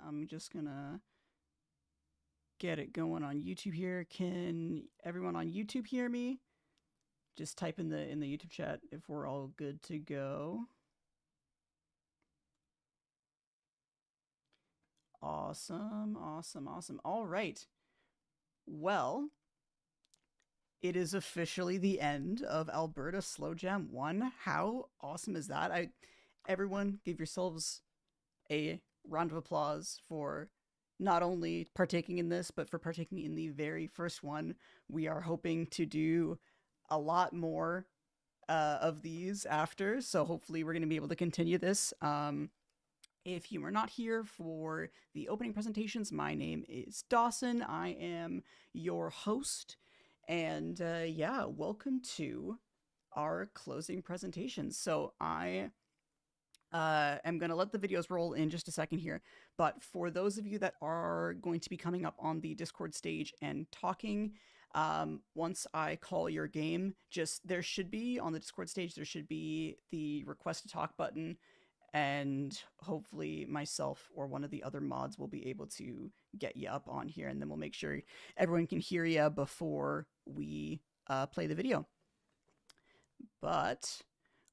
I'm just gonna get it going on YouTube here. Can everyone on YouTube hear me? Just type in the YouTube chat if we're all good to go. Awesome, awesome, awesome. All right. Well, it is officially the end of Alberta Slow Jam 1. How awesome is that? Everyone give yourselves a round of applause for not only partaking in this, but for partaking in the very first one. We are hoping to do a lot more of these after, so hopefully we're going to be able to continue this. If you are not here for the opening presentations, my name is Dawson. I am your host, and yeah, welcome to our closing presentations. So I am going to let the videos roll in just a second here, but for those of you that are going to be coming up on the Discord stage and talking, once I call your game, there should be on the Discord stage, there should be the request to talk button, and hopefully myself or one of the other mods will be able to get you up on here, and then we'll make sure everyone can hear you before we play the video. But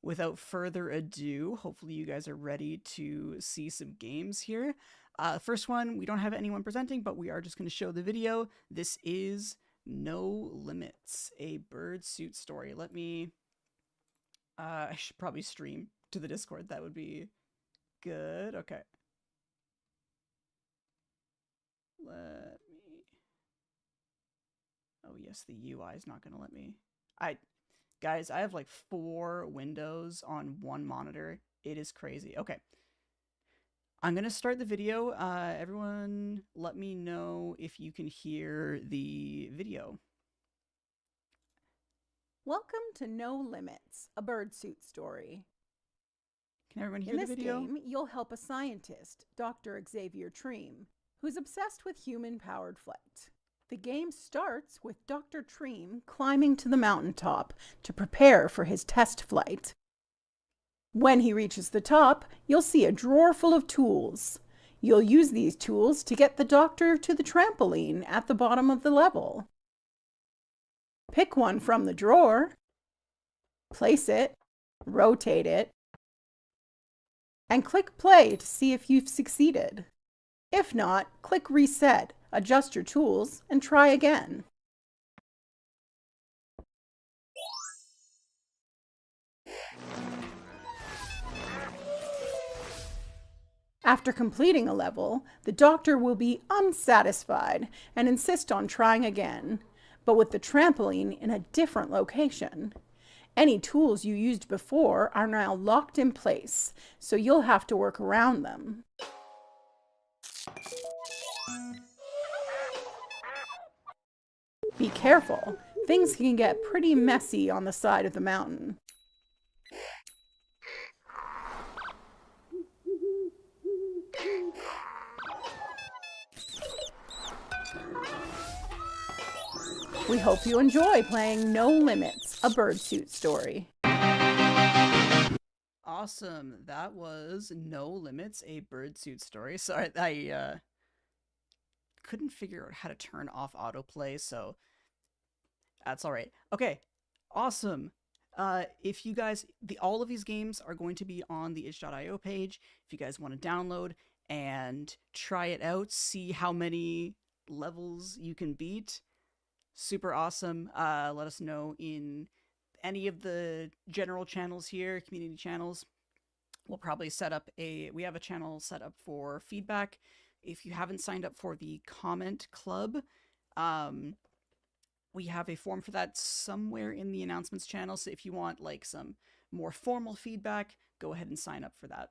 without further ado, hopefully you guys are ready to see some games here. First one, we don't have anyone presenting, but we are just going to show the video. This is No Limits, a bird suit story. Let me... I should probably stream to the Discord. That would be good. Okay. Let me... Oh, yes, the UI is not going to let me... Guys, I have like 4 windows on one monitor. It is crazy. Okay. I'm going to start the video. Everyone, let me know if you can hear the video. Welcome to No Limits, a birdsuit story. Can everyone hear the video? In this game, you'll help a scientist, Dr. Xavier Treem, who's obsessed with human-powered flight. The game starts with Dr. Treem climbing to the mountaintop to prepare for his test flight. When he reaches the top, you'll see a drawer full of tools. You'll use these tools to get the doctor to the trampoline at the bottom of the level. Pick one from the drawer, place it, rotate it, and click play to see if you've succeeded. If not, click reset, adjust your tools, and try again. After completing a level, the doctor will be unsatisfied and insist on trying again, but with the trampoline in a different location. Any tools you used before are now locked in place, so you'll have to work around them. Be careful, things can get pretty messy on the side of the mountain. We hope you enjoy playing No Limits, a birdsuit story. Awesome. That was No Limits, a birdsuit story. Sorry, I couldn't figure out how to turn off autoplay, so that's all right. Okay, awesome. If you guys, all of these games are going to be on the itch.io page. If you guys want to download and try it out, see how many levels you can beat, super awesome. Let us know in any of the general channels here, community channels. We'll probably we have a channel set up for feedback. If you haven't signed up for the comment club, we have a form for that somewhere in the announcements channel. So if you want like some more formal feedback, go ahead and sign up for that.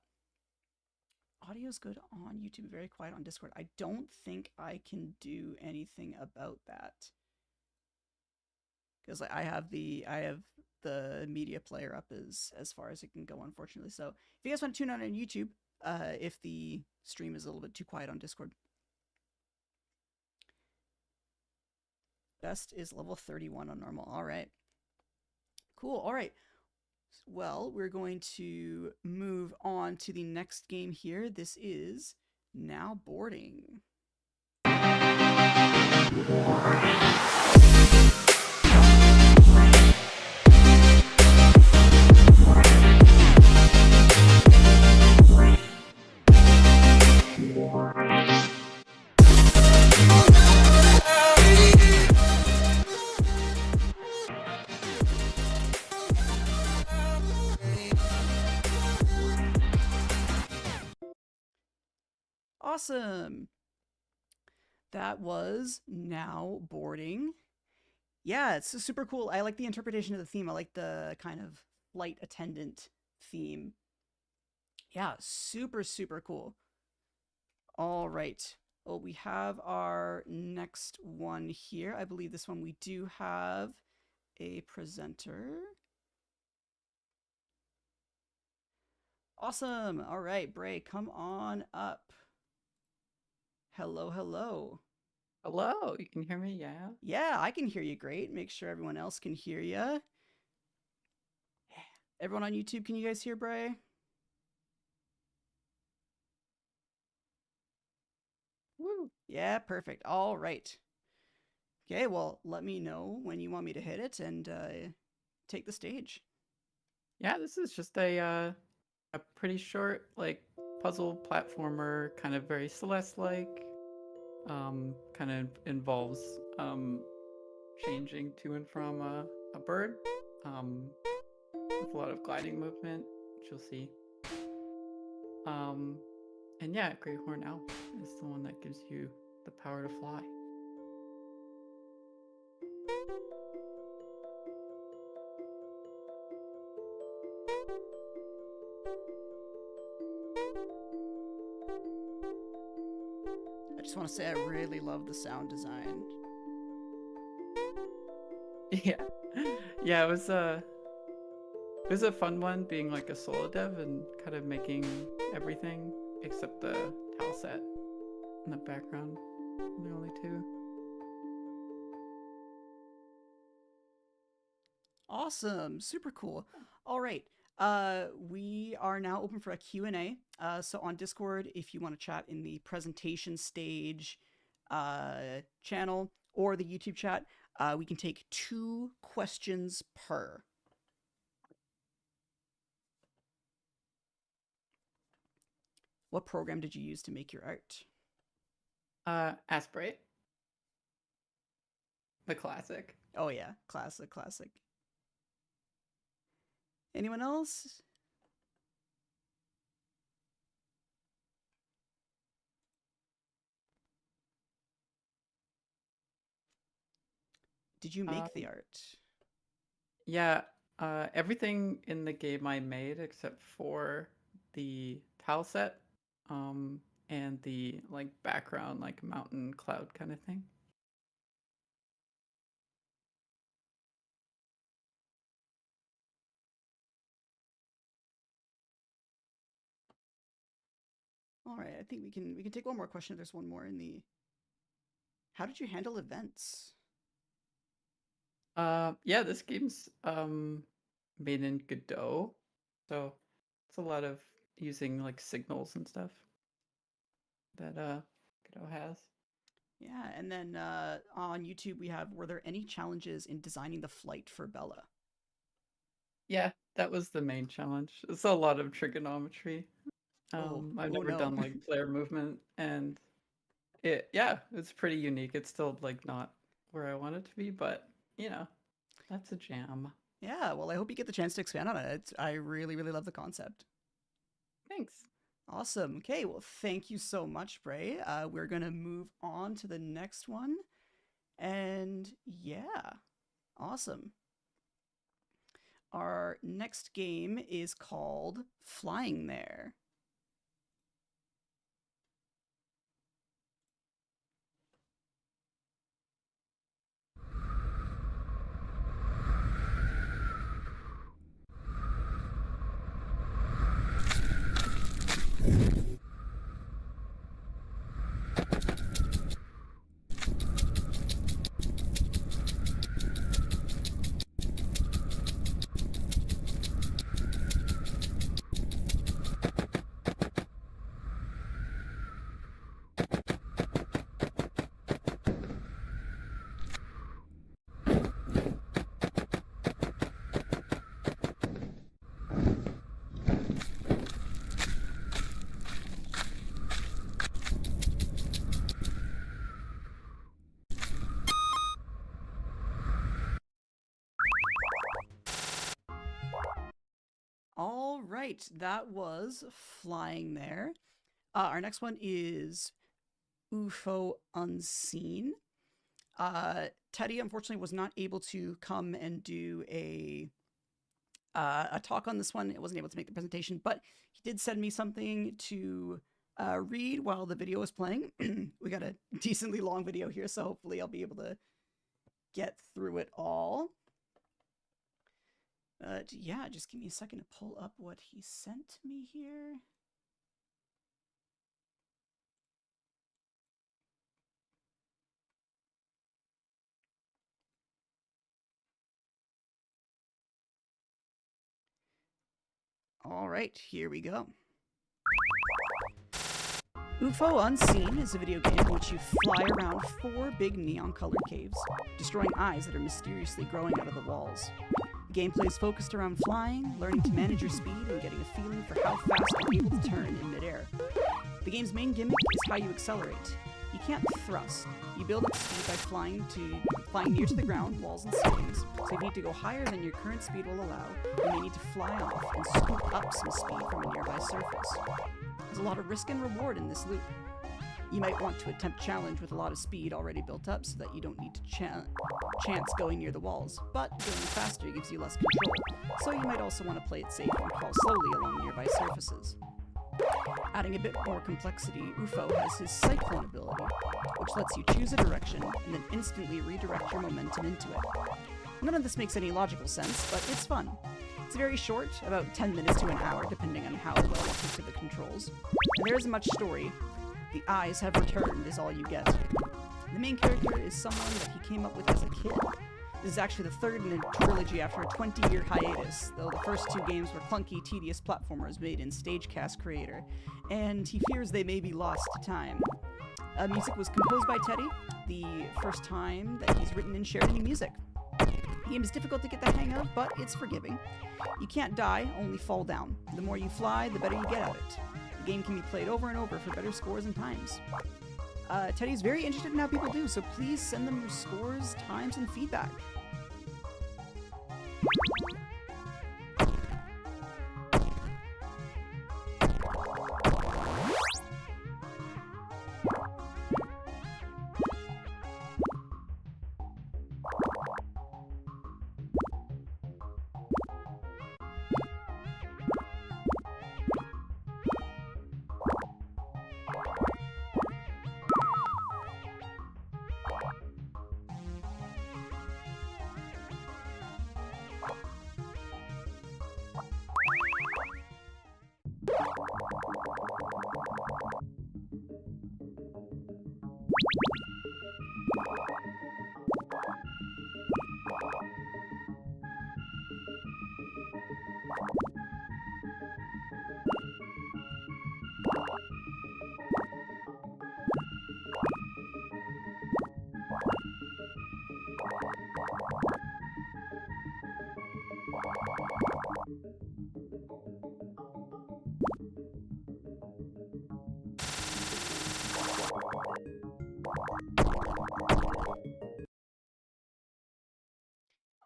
Audio's good on YouTube, very quiet on Discord. I don't think I can do anything about that, because I have the media player up as far as it can go, unfortunately. So if you guys want to tune out on YouTube, if the stream is a little bit too quiet on Discord. Best is level 31 on normal. All right. Cool. All right. Well, we're going to move on to the next game here. This is now boarding. Awesome. That was now boarding. Yeah, it's super cool. I like the interpretation of the theme. I like the kind of flight attendant theme. Yeah, super, super cool. All right. Well, we have our next one here. I believe this one we do have a presenter. Awesome. All right, Bray, come on up. Hello, hello. Hello, you can hear me? Yeah. Yeah, I can hear you great. Make sure everyone else can hear you. Everyone on YouTube, can you guys hear Bray? Woo. Yeah, perfect. All right. Okay, well, let me know when you want me to hit it and take the stage. Yeah, this is just a pretty short like puzzle platformer, kind of very Celeste-like. Kind of involves changing to and from a bird. With a lot of gliding movement, which you'll see. And yeah, Great Horn Owl is the one that gives you the power to fly. I just want to say I really love the sound design. Yeah, yeah, it was a fun one being like a solo dev and kind of making everything except the towel set in the background. The only two. Awesome, super cool. All right, we are now open for a Q&A. So on Discord, if you want to chat in the presentation stage channel or the YouTube chat, we can take 2 questions per. What program did you use to make your art? Aspirate. The classic. Oh yeah, classic, classic. Anyone else? Did you make the art? Yeah, everything in the game I made except for the tile set, and the like background, like mountain cloud kind of thing. All right, I think we can take one more question. There's one more in the. How did you handle events? Yeah, this game's made in Godot, so it's a lot of using like signals and stuff that Godot has. Yeah, and then on YouTube we have, were there any challenges in designing the flight for Bella? Yeah, that was the main challenge. It's a lot of trigonometry. I've never no. done like player movement, and it's pretty unique. It's still like not where I want it to be, but you know, that's a jam. Yeah, well, I hope you get the chance to expand on it. I really, really love the concept. Thanks. Awesome. Okay, well, thank you so much, Bray. We're going to move on to the next one. And yeah, awesome. Our next game is called Flying There. All right, that was flying there. Our next one is UFO Unseen. Teddy unfortunately was not able to come and do a talk on this one. It wasn't able to make the presentation, but he did send me something to read while the video was playing. We got a decently long video here, so hopefully I'll be able to get through it all. Yeah, just give me a second to pull up what he sent me here. All right, here we go. UFO Unseen is a video game in which you fly around 4 big neon-colored caves, destroying eyes that are mysteriously growing out of the walls. The gameplay is focused around flying, learning to manage your speed, and getting a feeling for how fast you're able to turn in midair. The game's main gimmick is how you accelerate. You can't thrust. You build up speed by flying near to the ground, walls, and ceilings, so you need to go higher than your current speed will allow, and you need to fly off and scoop up some speed from a nearby surface. There's a lot of risk and reward in this loop. You might want to attempt challenge with a lot of speed already built up so that you don't need to chance going near the walls, but going faster gives you less control, so you might also want to play it safe and crawl slowly along nearby surfaces. Adding a bit more complexity, UFO has his Cyclone ability, which lets you choose a direction and then instantly redirect your momentum into it. None of this makes any logical sense, but it's fun. It's very short, about 10 minutes to an hour, depending on how well you stick to the controls. And there isn't much story. The eyes have returned is all you get. The main character is someone that he came up with as a kid. This is actually the third in a trilogy after a 20-year hiatus, though the first 2 games were clunky, tedious platformers made in Stagecast Creator, and he fears they may be lost to time. Music was composed by Teddy, the first time that he's written and shared any music. The game is difficult to get the hang of, but it's forgiving. You can't die, only fall down. The more you fly, the better you get at it. The game can be played over and over for better scores and times. Teddy's very interested in how people do, so please send them your scores, times, and feedback.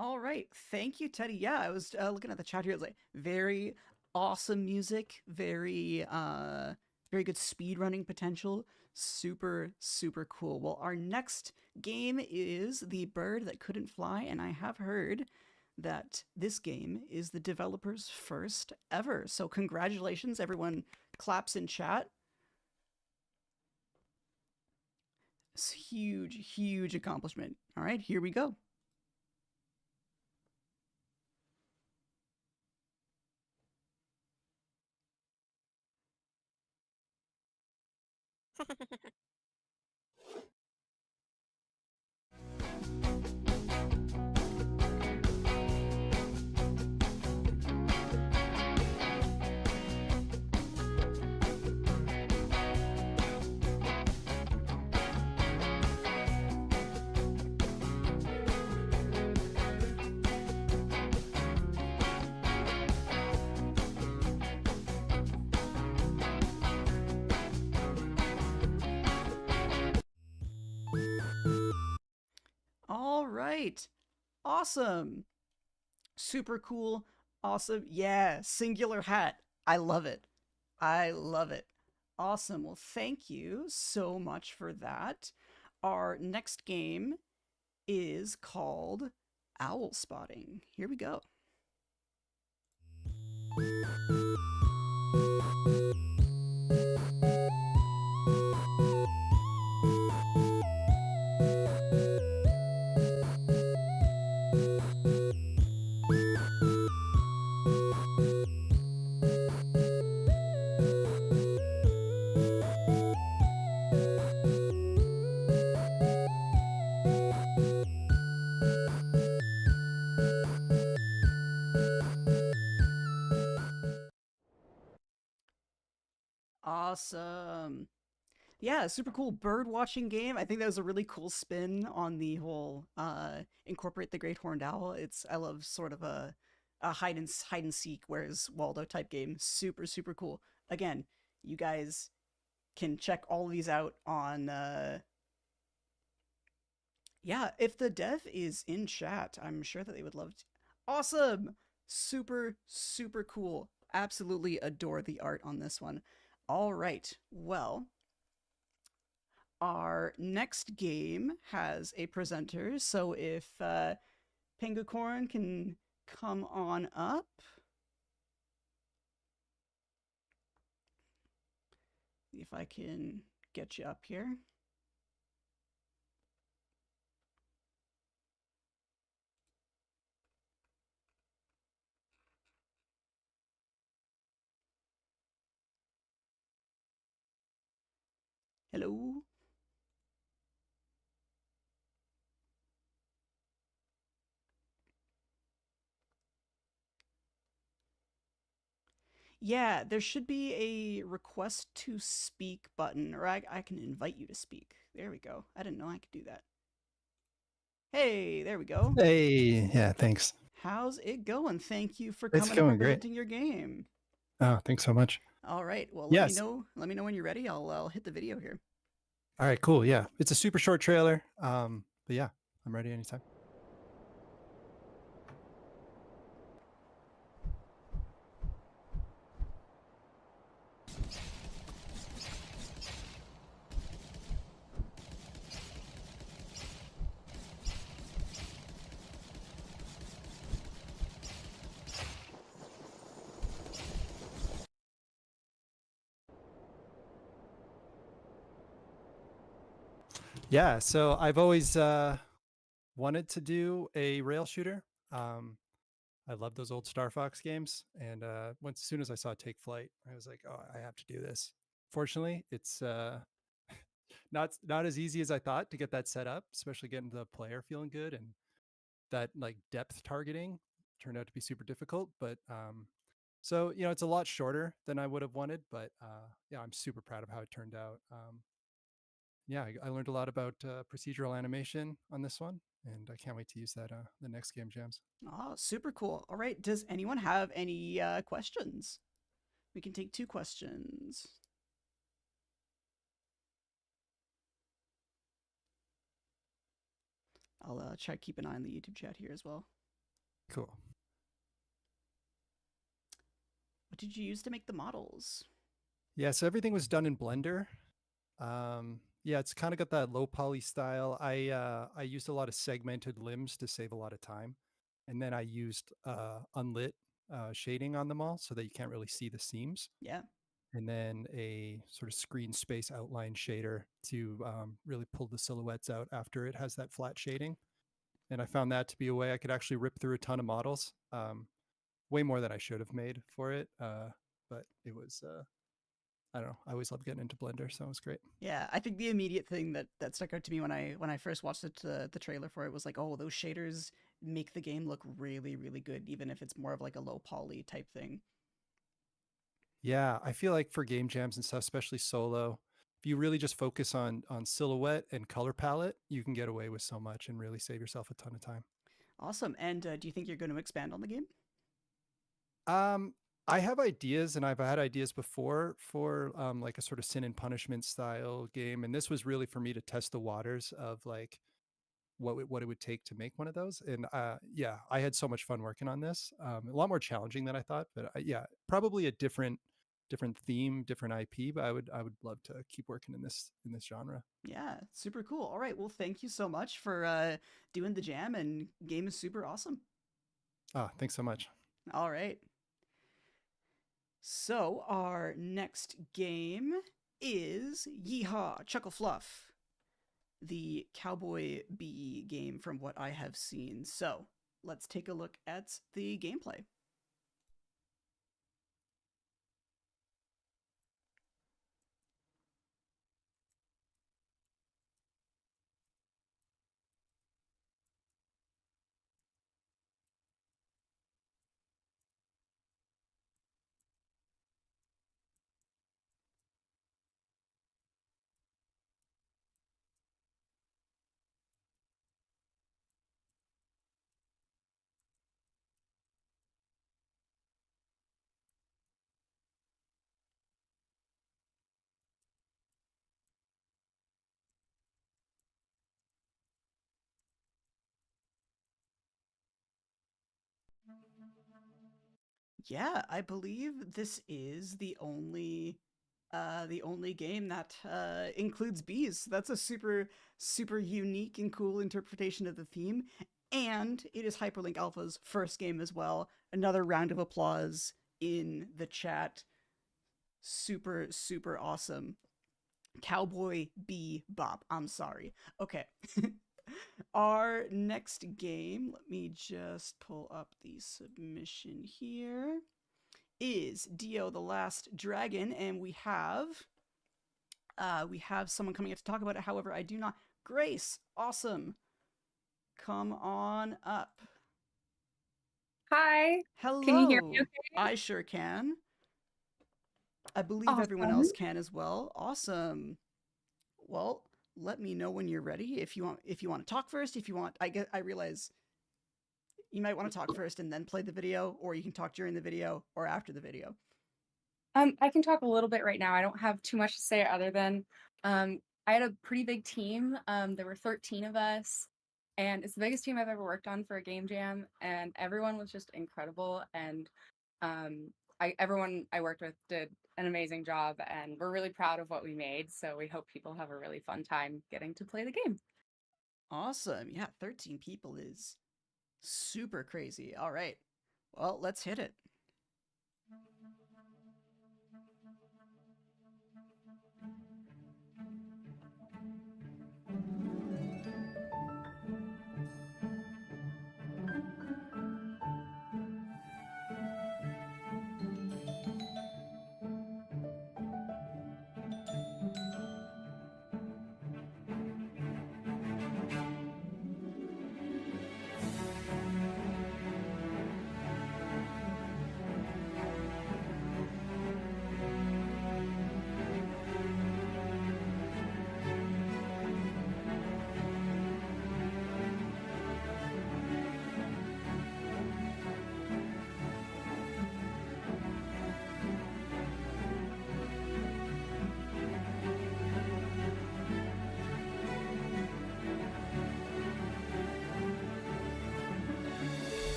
All right, thank you, Teddy. Yeah, I was looking at the chat here. It's like very awesome music, very good speed running potential. Super, super cool. Well, our next game is The Bird That Couldn't Fly, and I have heard that this game is the developer's first ever. So congratulations, everyone claps in chat. It's huge, huge accomplishment. All right, here we go. All right. Awesome. Super cool. Awesome. Yeah, singular hat. I love it. I love it. Awesome. Well, thank you so much for that. Our next game is called Owl Spotting. Here we go. Awesome. Yeah, super cool bird watching game. I think that was a really cool spin on the whole incorporate the great horned owl. It's I love sort of a hide and seek whereas Waldo type game. Super super cool. Again, you guys can check all of these out on yeah, if the dev is in chat, I'm sure that they would love to. Awesome. Super super cool. Absolutely adore the art on this one. All right. Well, our next game has a presenter. So if Pengucorn can come on up. If I can get you up here. Hello. Yeah, there should be a request to speak button, or I can invite you to speak. There we go. I didn't know I could do that. Hey, there we go. Hey, yeah, thanks. How's it going? Thank you for It's coming and going great. presenting your game. Oh, thanks so much. All right. Well, let me Yes. know. Let me know when you're ready. I'll hit the video here. All right, cool. Yeah, it's a super short trailer. But yeah, I'm ready anytime. Yeah, so I've always wanted to do a rail shooter. I love those old Star Fox games, and once as soon as I saw Take Flight, I was like, oh, I have to do this. Fortunately, it's not as easy as I thought to get that set up, especially getting the player feeling good, and that like depth targeting turned out to be super difficult. But so it's a lot shorter than I would have wanted, but yeah, I'm super proud of how it turned out. Yeah, I learned a lot about procedural animation on this one, and I can't wait to use that the next game jams. Oh, super cool. All right. Does anyone have any questions? We can take 2 questions. I'll try to keep an eye on the YouTube chat here as well. Cool. What did you use to make the models? Yeah, so everything was done in Blender. Yeah, it's kind of got that low poly style. I used a lot of segmented limbs to save a lot of time, and then I used unlit shading on them all so that you can't really see the seams. Yeah. And then a sort of screen space outline shader to really pull the silhouettes out after it has that flat shading. And I found that to be a way I could actually rip through a ton of models, way more than I should have made for it. But it was, I don't know. I always love getting into Blender, so it was great. Yeah, I think the immediate thing that stuck out to me when I first watched the trailer for it was like, oh, those shaders make the game look really really good, even if it's more of like a low poly type thing. Yeah, I feel like for game jams and stuff, especially solo, if you really just focus on silhouette and color palette, you can get away with so much and really save yourself a ton of time. Awesome. And do you think you're going to expand on the game? I have ideas, and I've had ideas before for like a sort of sin and punishment style game, and this was really for me to test the waters of like what it would take to make one of those. And yeah, I had so much fun working on this. A lot more challenging than I thought, but yeah, probably a different theme, different IP. But I would love to keep working in this genre. Yeah, super cool. All right, well, thank you so much for doing the jam, and game is super awesome. Ah, thanks so much. All right. So our next game is Yeehaw Chuckle Fluff, the Cowboy Bee game from what I have seen. So let's take a look at the gameplay. Yeah, I believe this is the only game that includes bees. That's a super unique and cool interpretation of the theme, and it is Hyperlink Alpha's first game as well. Another round of applause in the chat. Super awesome. Cowboy Bebop. I'm sorry. Okay. Our next game, let me just pull up the submission here, is Dio the Last Dragon, and we have someone coming up to talk about it. However, I do not. Grace, awesome. Come on up. Hi. Hello. Can you hear me okay? I sure can. I believe everyone Awesome. else can as well. Awesome. Well, let me know when you're ready. If you want to talk first, if you want, I realize you might want to talk first and then play the video, or you can talk during the video or after the video. I can talk a little bit right now. I don't have too much to say other than I had a pretty big team. There were 13 of us, and it's the biggest team I've ever worked on for a game jam, and everyone was just incredible. And everyone I worked with did an amazing job, and we're really proud of what we made. So we hope people have a really fun time getting to play the game. Awesome. Yeah, 13 people is super crazy. All right. Well, let's hit it.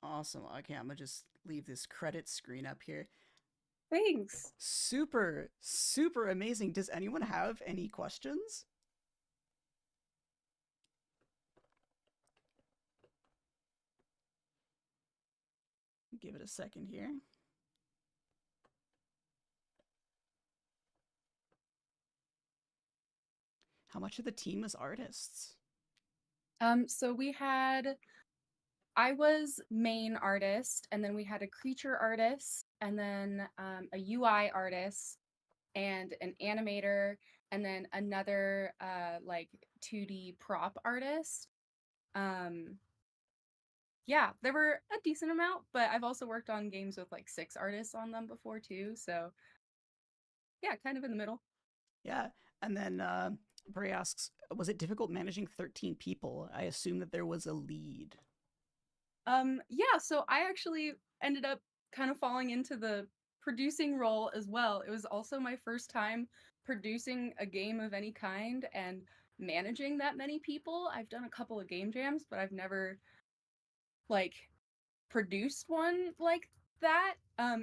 Awesome. Okay, I'm gonna just leave this credit screen up here. Thanks. Super amazing. Does anyone have any questions? Give it a second here. How much of the team is artists? So we had I was main artist, and then we had a creature artist, and then a UI artist, and an animator, and then another like 2D prop artist. Yeah, there were a decent amount, but I've also worked on games with like 6 artists on them before too. So yeah, kind of in the middle. Yeah. And then Bray asks, was it difficult managing 13 people? I assume that there was a lead. Yeah, so I actually ended up kind of falling into the producing role as well. It was also my first time producing a game of any kind and managing that many people. I've done a couple of game jams, but I've never like produced one like that.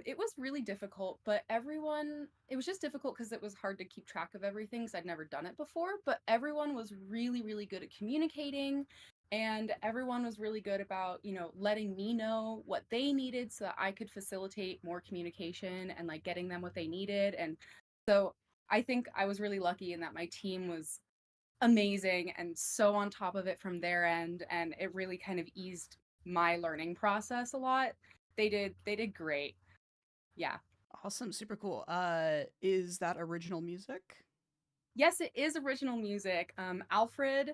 It was really difficult, but it was just difficult because it was hard to keep track of everything because I'd never done it before. But everyone was really, really good at communicating, and everyone was really good about, letting me know what they needed so that I could facilitate more communication and like getting them what they needed. And so I think I was really lucky in that my team was amazing and so on top of it from their end, and it really kind of eased my learning process a lot. They did great. Yeah. Awesome. Super cool. Is that original music? Yes, it is original music. Alfred,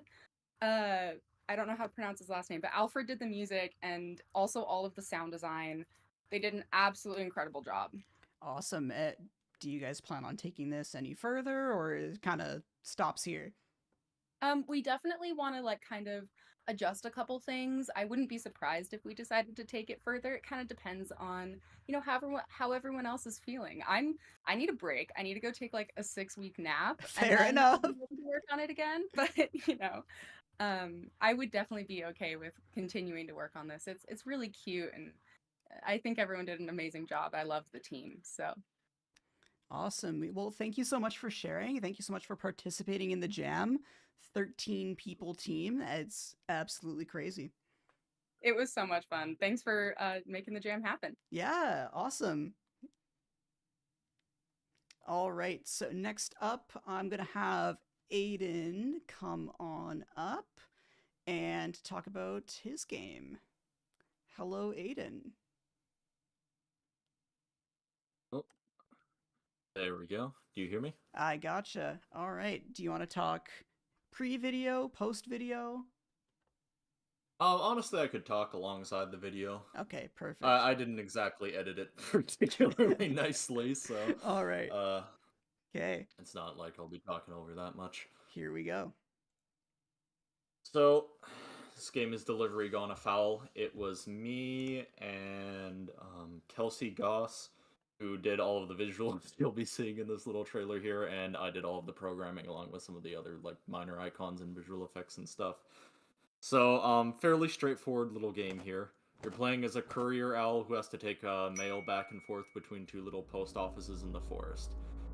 I don't know how to pronounce his last name, but Alfred did the music and also all of the sound design. They did an absolutely incredible job. Awesome. Do you guys plan on taking this any further, or it kind of stops here? We definitely want to like kind of adjust a couple things. I wouldn't be surprised if we decided to take it further. It kind of depends on, how everyone else is feeling. I need a break. I need to go take like a 6-week nap and Fair then enough. I'll be able to work on it again. But I would definitely be okay with continuing to work on this. It's really cute, and I think everyone did an amazing job. I love the team. So Awesome. Well, thank you so much for sharing. Thank you so much for participating in the jam. 13 people team. It's absolutely crazy. it was so much fun. Thanks for making the jam happen. Yeah, awesome. All right. So next up, I'm going to have Aiden come on up and talk about his game. Hello, Aiden. Oh, there we go. Do you hear me? I gotcha. All right. Do you want to talk pre-video, post-video? Honestly, I could talk alongside the video. Okay, perfect. I didn't exactly edit it particularly nicely, so All right. Okay, it's not like I'll be talking over that much. here we go. So, this game is delivery gone afoul. It was me and Kelsey Goss who did all of the visuals you'll be seeing in this little trailer here, and I did all of the programming along with some of the other like minor icons and visual effects and stuff. So, fairly straightforward little game here. You're playing as a courier owl who has to take mail back and forth between 2 little post offices in the forest.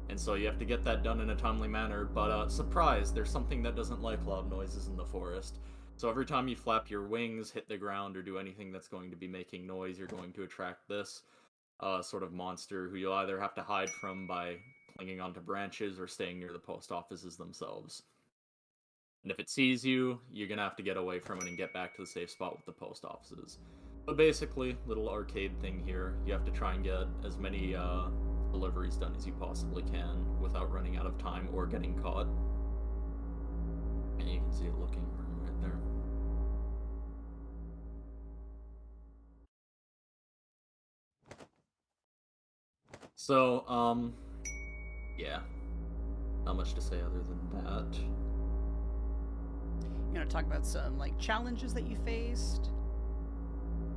And so you have to get that done in a timely manner, but surprise, there's something that doesn't like loud noises in the forest. So every time you flap your wings, hit the ground, or do anything that's going to be making noise, you're going to attract this sort of monster who you'll either have to hide from by clinging onto branches or staying near the post offices themselves. And if it sees you, you're gonna have to get away from it and get back to the safe spot with the post offices. But basically, little arcade thing here. You have to try and get as many deliveries done as you possibly can without running out of time or getting caught. And you can see it looking right there. So, yeah. Not much to say other than that. You want to talk about some like challenges that you faced?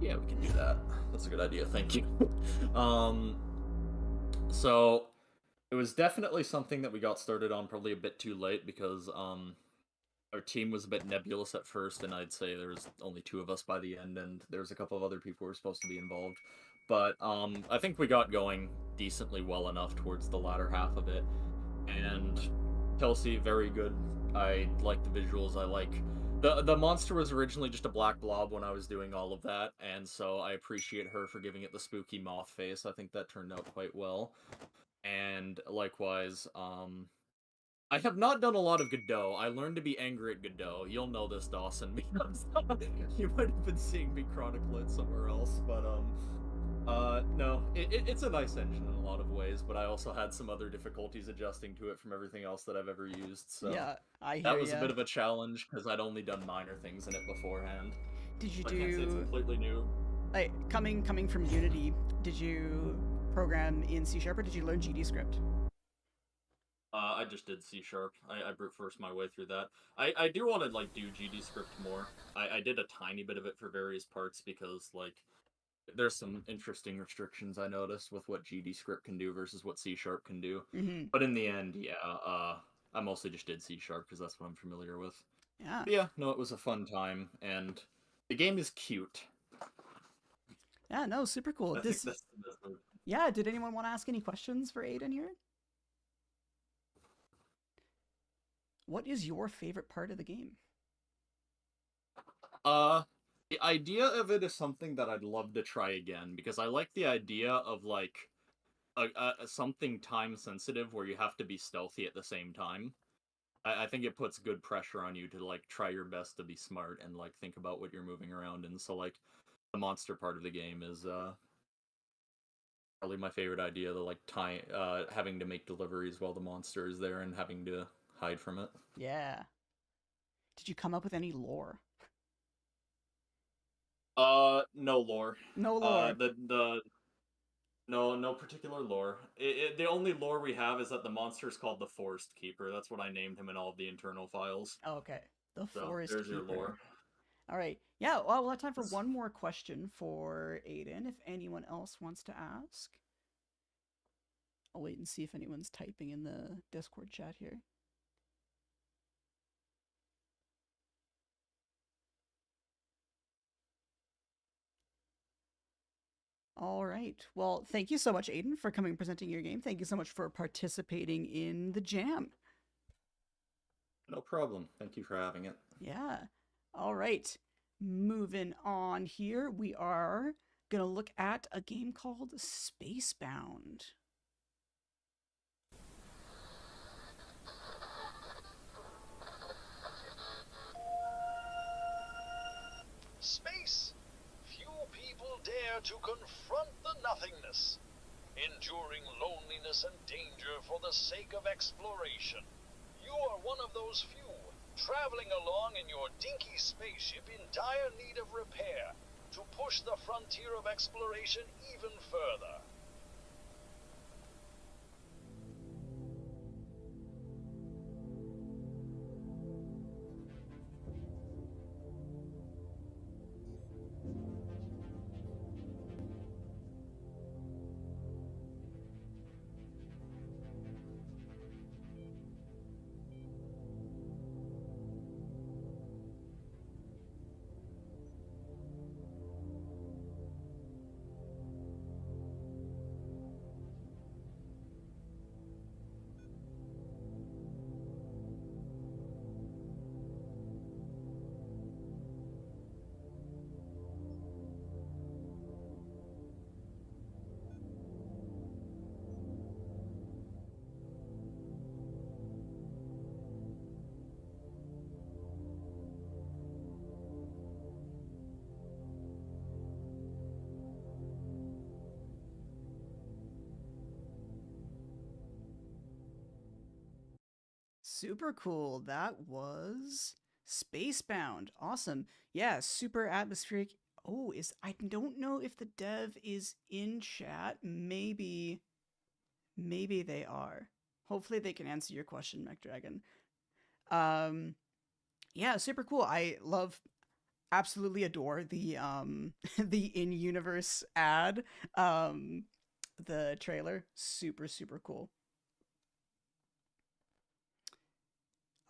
Yeah, we can do that. That's a good idea, thank you. So it was definitely something that we got started on probably a bit too late because our team was a bit nebulous at first, and I'd say there was only 2 of us by the end, and there was a couple of other people who were supposed to be involved. But I think we got going decently well enough towards the latter half of it. And Kelsey, very good. I like the visuals. I like the monster was originally just a black blob when I was doing all of that, and so I appreciate her for giving it the spooky moth face. I think that turned out quite well. And likewise, I have not done a lot of Godot. I learned to be angry at Godot. You'll know this, Dawson, because you might have been seeing me chronicle it somewhere else. But no, it's a nice engine in a lot of ways. But I also had some other difficulties adjusting to it from everything else that I've ever used. So Yeah, I hear that was a ya. bit of a challenge because I'd only done minor things in it beforehand. Did you I can't say it's do completely new. like coming from Unity? Did you program in C# or did you learn GD script? I just did C#. I brute forced my way through that. I do want to like do GD script more. I did a tiny bit of it for various parts because like there's some interesting restrictions I noticed with what GD script can do versus what C# can do. Mm-hmm. But in the end, yeah, I mostly just did C# because that's what I'm familiar with. Yeah. But yeah, no, it was a fun time, and the game is cute. Yeah, no, super cool. I think that's the best word. Yeah, did anyone want to ask any questions for Aiden here? What is your favorite part of the game? The idea of it is something that I'd love to try again because I like the idea of like something time sensitive where you have to be stealthy at the same time. I think it puts good pressure on you to like try your best to be smart and like think about what you're moving around in. So like the monster part of the game is probably my favorite idea. The like having to make deliveries while the monster is there and having to hide from it. Yeah. Did you come up with any lore? No lore. No lore. No particular lore. The only lore we have is that the monster is called the Forest Keeper. That's what I named him in all of the internal files. Oh, okay. The So Forest there's Keeper. your lore. All right. Yeah, well, we'll have time for one more question for Aiden if anyone else wants to ask. I'll wait and see if anyone's typing in the Discord chat here. All right. Well, thank you so much, Aiden, for coming and presenting your game. Thank you so much for participating in the jam. No problem. Thank you for having it. Yeah. All right. Moving on here, we are going to look at a game called Spacebound. Space. Few people dare to confront the nothingness, enduring loneliness and danger for the sake of exploration. You are one of those few, traveling along in your dinky spaceship in dire need of repair to push the frontier of exploration even further. Super cool. That was Spacebound. Awesome. Yeah, super atmospheric. Oh, I don't know if the dev is in chat. Maybe they are. Hopefully they can answer your question, McDragon. Yeah, super cool. I absolutely adore the the in-universe ad. The trailer, super cool.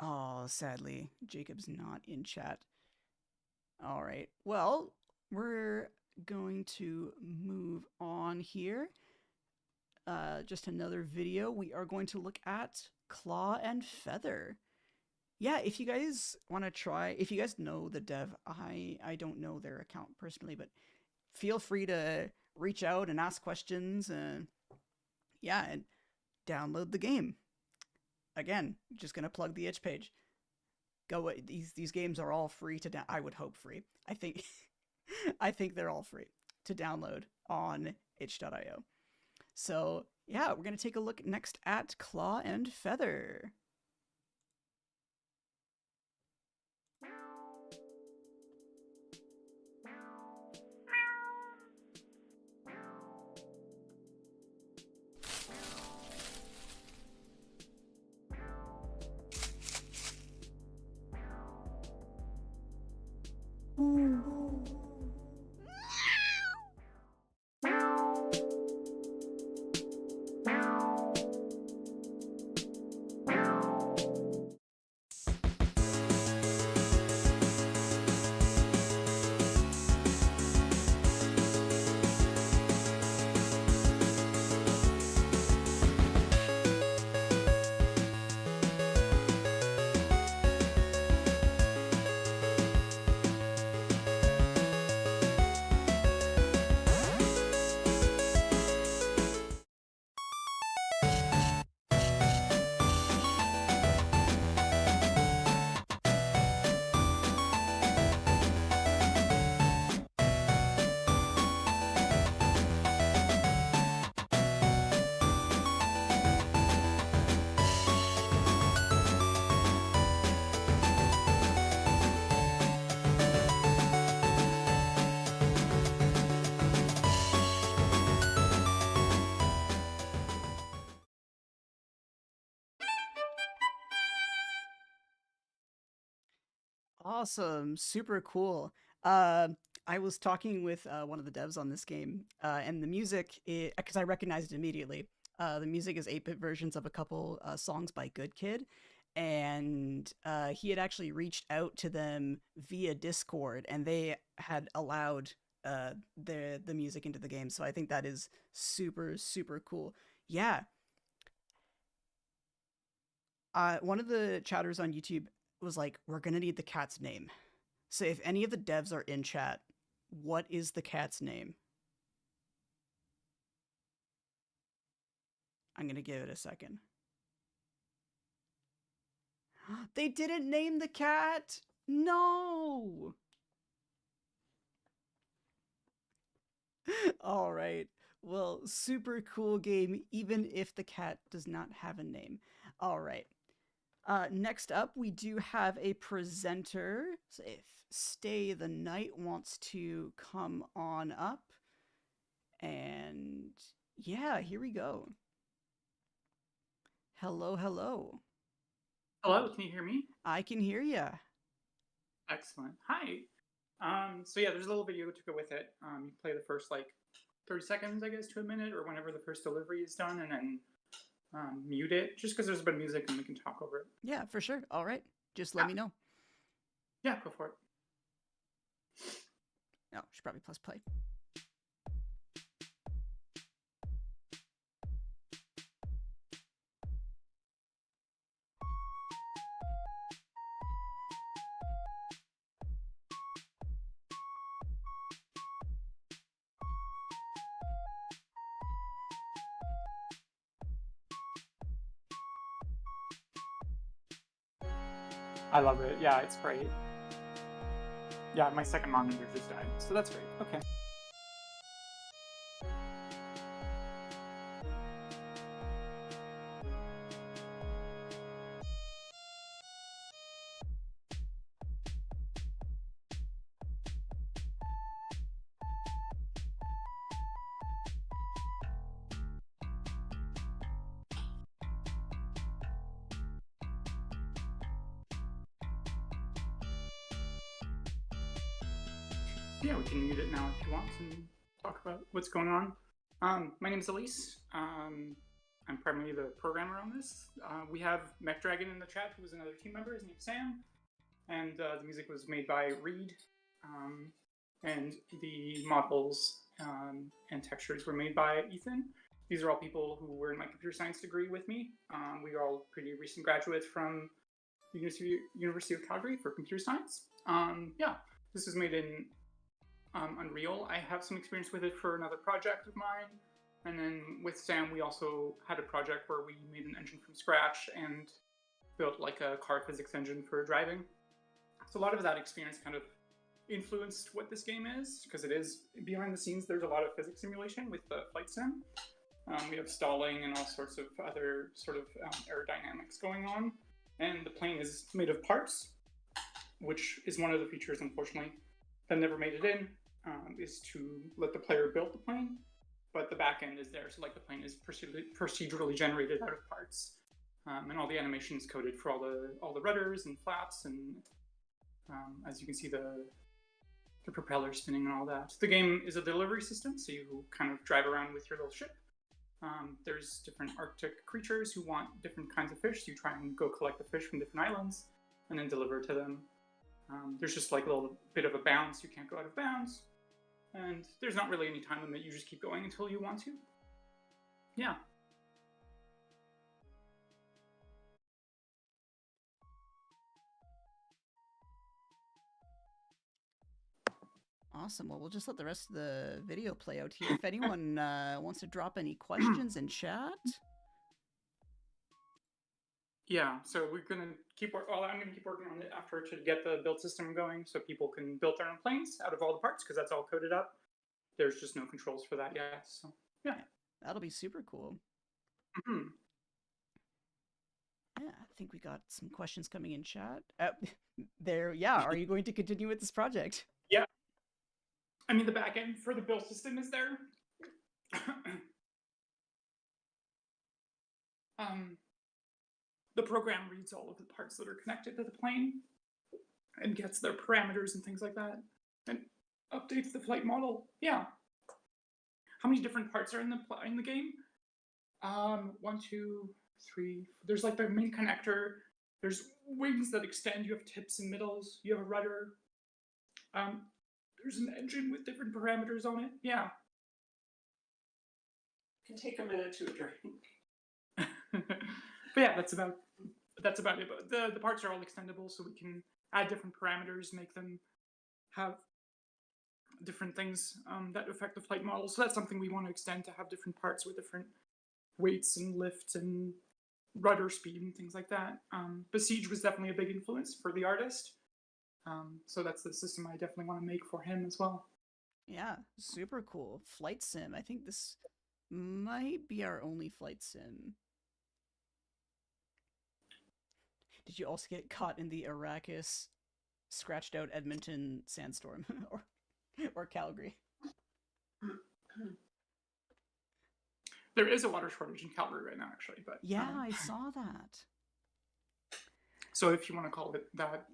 Oh, sadly, Jacob's not in chat. All right. Well, we're going to move on here. Just another video. We are going to look at Claw and Feather. Yeah, if you guys want to try, if you guys know the dev, I don't know their account personally, but feel free to reach out and ask questions and yeah, and download the game. again, just gonna plug the itch page. Go. These games are all free to down. I would hope free. I think I think they're all free to download on itch.io. So yeah, we're gonna take a look next at Claw and Feather. Awesome, super cool. Uh, I was talking with one of the devs on this game, and the music, because I recognized it immediately. The music is 8-bit versions of a couple songs by Good Kid, and he had actually reached out to them via Discord, and they had allowed the music into the game. So I think that is super super cool. Yeah, one of the chatters on YouTube was like, "We're gonna need the cat's name." So if any of the devs are in chat, what is the cat's name? I'm gonna give it a second. They didn't name the cat. No. All right. Well, super cool game, even if the cat does not have a name. All right. Next up, we do have a presenter. So if Stay the Night wants to come on up. And yeah, here we go. Hello, hello. Hello, can you hear me? I can hear ya. Excellent. Hi. So yeah, there's a little video to go with it. You play the first like 30 seconds, I guess, to a minute, or whenever the first delivery is done, and then mute it, just because there's a bit of music and we can talk over it. Yeah, for sure. All right. Just let me know. Yeah, go for it. Oh, should probably press play. I love it. Yeah, it's great. Yeah, my second monitor just died, so that's great. Okay. Yeah, we can mute it now if you want and talk about what's going on. My name is Elise. I'm primarily the programmer on this. We have Mech Dragon in the chat, who is another team member. His name's Sam. And the music was made by Reed. And the models and textures were made by Ethan. These are all people who were in my computer science degree with me. We are all pretty recent graduates from the University of Calgary for computer science. Yeah, this is made in Unreal. I have some experience with it for another project of mine. And then with Sam, we also had a project where we made an engine from scratch and built like a car physics engine for driving. So a lot of that experience kind of influenced what this game is, because it is behind the scenes. There's a lot of physics simulation with the flight sim. We have stalling and all sorts of other sort of aerodynamics going on. And the plane is made of parts, which is one of the features, unfortunately, that never made it in, is to let the player build the plane. But the back end is there, so like the plane is procedurally generated out of parts, and all the animation is coded for all the rudders and flaps, and as you can see, the propeller spinning and all that. The game is a delivery system, so you kind of drive around with your little ship. There's different Arctic creatures who want different kinds of fish, so you try and go collect the fish from different islands and then deliver to them. There's just like a little bit of a bounds, you can't go out of bounds. And there's not really any time limit, you just keep going until you want to. Yeah. Awesome. Well, we'll just let the rest of the video play out here. If anyone wants to drop any questions in chat. Yeah, so we're gonna I'm gonna keep working on it after to get the build system going, so people can build their own planes out of all the parts, because that's all coded up. There's just no controls for that yet. So yeah, that'll be super cool. Mm-hmm. Yeah, I think we got some questions coming in chat. There, yeah. Are you going to continue with this project? Yeah. I mean, the back end for the build system is there. The program reads all of the parts that are connected to the plane and gets their parameters and things like that, and updates the flight model. Yeah. How many different parts are in the game? 1, 2, 3. There's like the main connector. There's wings that extend. You have tips and middles. You have a rudder. There's an engine with different parameters on it. Yeah. Can take a minute to drink. But yeah, that's about it. But the parts are all extendable, so we can add different parameters, make them have different things that affect the flight model. So that's something we want to extend, to have different parts with different weights and lift and rudder speed and things like that. Besiege was definitely a big influence for the artist. So that's the system I definitely want to make for him as well. Yeah, super cool. Flight sim. I think this might be our only flight sim. Did you also get caught in the Arrakis scratched out Edmonton sandstorm or Calgary? There is a water shortage in Calgary right now, actually. But yeah, I saw that. So if you want to call it that.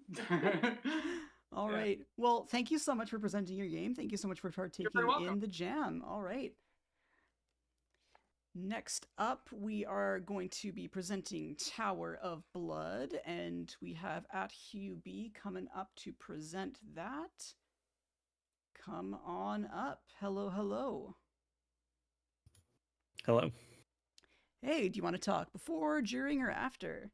All right. Well, thank you so much for presenting your game. Thank you so much for partaking in the jam. All right. Next up, we are going to be presenting Tower of Blood, and we have @HughB coming up to present that. Come on up. Hello, hello. Hello. Hey, do you want to talk before, during, or after?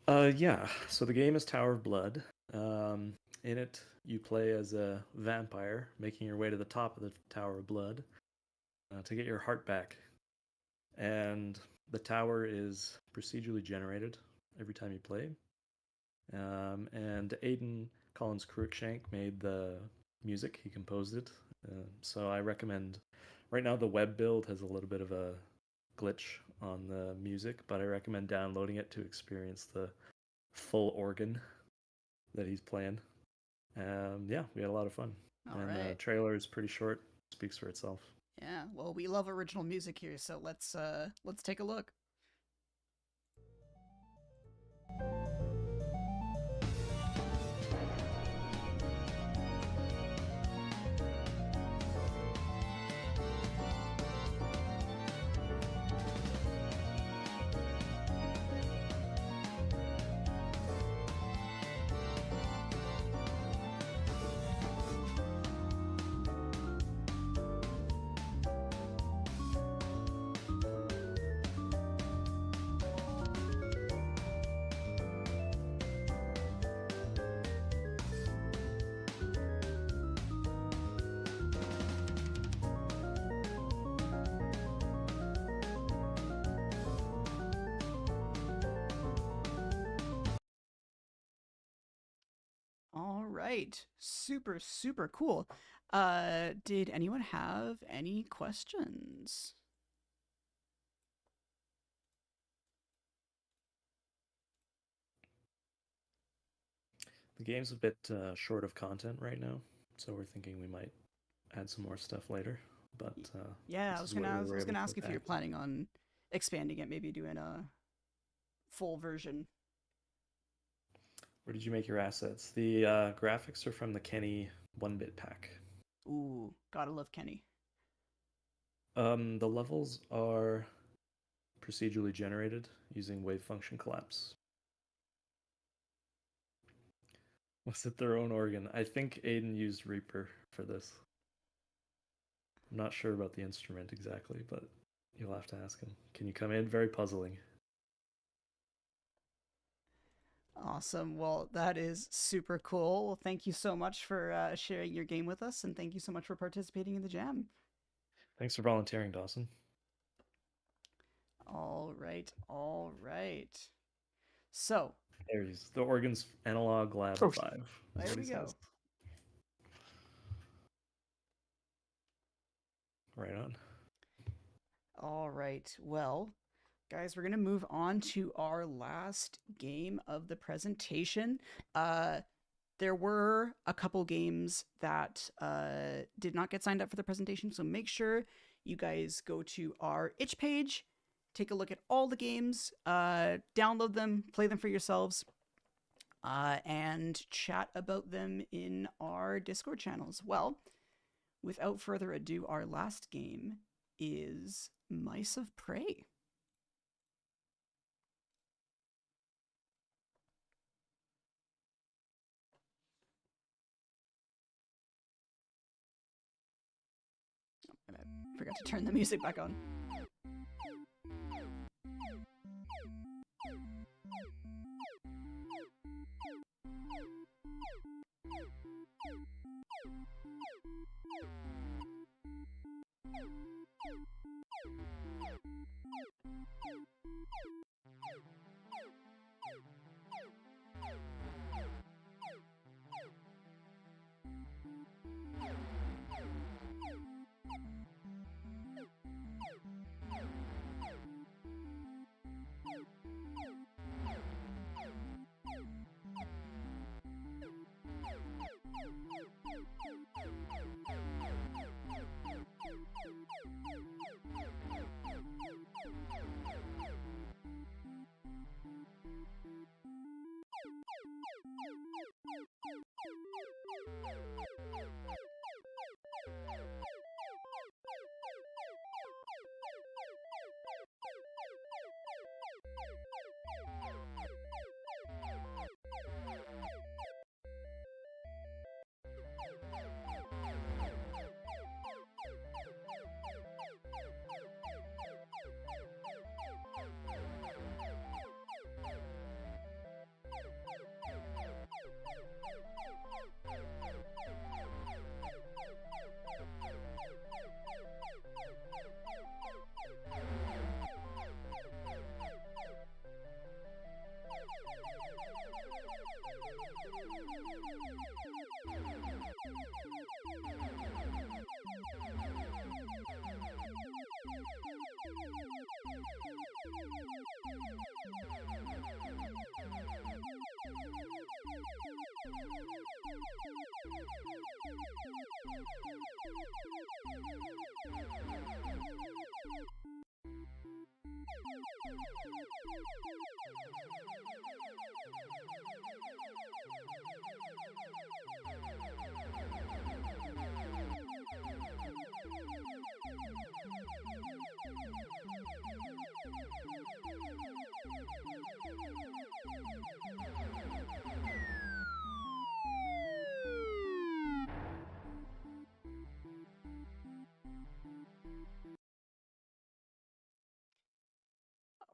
Yeah. So the game is Tower of Blood. In it, you play as a vampire, making your way to the top of the Tower of Blood to get your heart back. And the tower is procedurally generated every time you play. And Aidan Collins Cruikshank made the music. He composed it. So I recommend... Right now, the web build has a little bit of a glitch on the music, but I recommend downloading it to experience the full organ that he's playing. Yeah, we had a lot of fun. The trailer is pretty short, speaks for itself. Yeah, well, we love original music here, so let's take a look. right. Super, super cool. Did anyone have any questions? The game's a bit short of content right now, so we're thinking we might add some more stuff later. But Yeah, I this was is gonna, what I we was, I were was able gonna to ask if you're pack. planning on expanding it, maybe doing a full version. Where did you make your assets? The graphics are from the Kenny 1-bit pack. Ooh, gotta love Kenny. The levels are procedurally generated using wave function collapse. Was it their own organ? I think Aiden used Reaper for this. I'm not sure about the instrument exactly, but you'll have to ask him. Can you come in? Very puzzling. Awesome. Well, that is super cool. Well, thank you so much for sharing your game with us, and thank you so much for participating in the jam. Thanks for volunteering, Dawson. All right, all right. So, There he is. The organ's analog lab 5. Is there what we he go. says. Right on. All right. Well, guys, we're going to move on to our last game of the presentation. There were a couple games that did not get signed up for the presentation, so make sure you guys go to our itch page, take a look at all the games, download them, play them for yourselves, and chat about them in our Discord channels. Well, without further ado, our last game is Mice of Prey. I forgot to turn the music back on.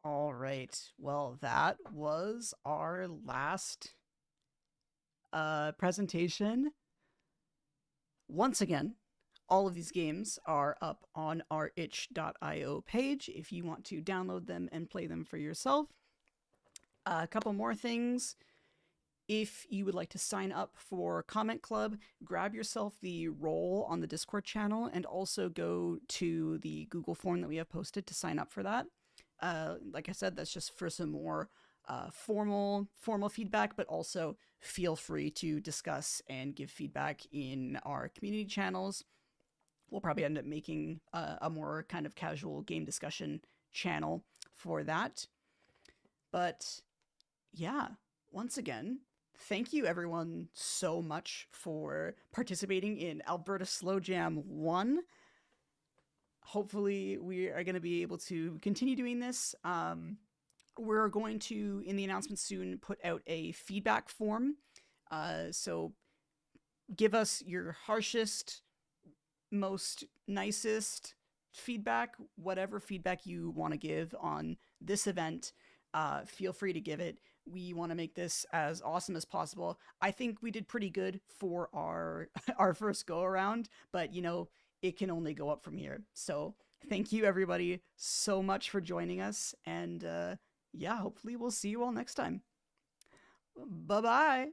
All right. Well, that was our last presentation. Once again, all of these games are up on our itch.io page if you want to download them and play them for yourself. A couple more things. If you would like to sign up for Comment Club, grab yourself the role on the Discord channel and also go to the Google form that we have posted to sign up for that. Like I said, that's just for some more formal feedback, but also feel free to discuss and give feedback in our community channels. We'll probably end up making a more kind of casual game discussion channel for that. But yeah, once again, thank you everyone so much for participating in Alberta Slow Jam 1. Hopefully we are going to be able to continue doing this. We're going to, in the announcement soon, put out a feedback form. So give us your harshest, most nicest feedback, whatever feedback you want to give on this event. Feel free to give it. We want to make this as awesome as possible. I think we did pretty good for our first go around, but you know, it can only go up from here. So thank you everybody so much for joining us, and yeah, hopefully we'll see you all next time. Bye-bye.